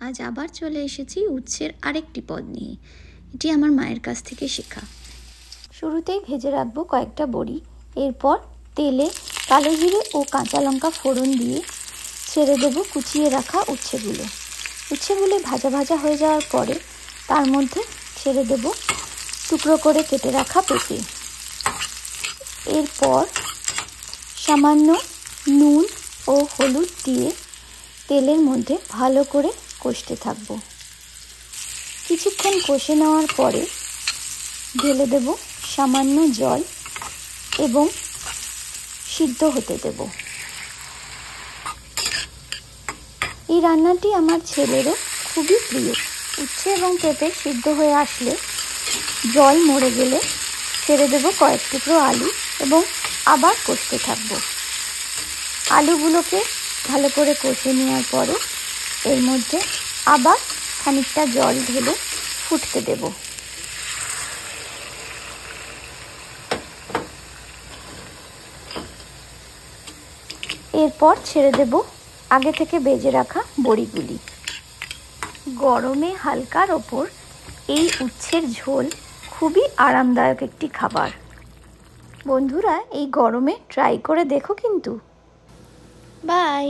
আজ আবার চলে এসেছি উচ্ছের আরেকটি পদ নিয়ে। এটি আমার মায়ের কাছ থেকে শেখা। শুরুতেই ভেজে রাখবো কয়েকটা বড়ি। এরপর তেলে কালো জিরে ও কাঁচা লঙ্কা ফোড়ন দিয়ে ছেড়ে দেবো কুচিয়ে রাখা উচ্ছেগুলো। উচ্ছেগুলো ভাজা ভাজা হয়ে যাওয়ার পরে তার মধ্যে ছেড়ে দেবো টুকরো করে কেটে রাখা পেঁপে। এরপর সামান্য নুন ও হলুদ দিয়ে তেলের মধ্যে ভালো করে কষতে থাকবো। কিছুক্ষণ কষে নেওয়ার পরে ঢেলে দেব সামান্য জল এবং সিদ্ধ হতে দেব। এই রান্নাটি আমার ছেলেরও খুবই প্রিয়। উচ্ছে এবং পেঁপে সিদ্ধ হয়ে আসলে জল মরে গেলে ছেড়ে দেব কয়েক টুকরো আলু এবং আবার কষতে থাকবো। আলুগুলোকে ভালো করে কষে নেওয়ার পরে এর মধ্যে আবার খানিকটা জল ঢেলে ফুটতে দেব। এরপর ছেড়ে দেব আগে থেকে ভেজে রাখা বড়িগুলি। গরমে হালকার ওপর এই উচ্ছের ঝোল খুবই আরামদায়ক একটি খাবার। বন্ধুরা এই গরমে ট্রাই করে দেখো কিন্তু। বাই।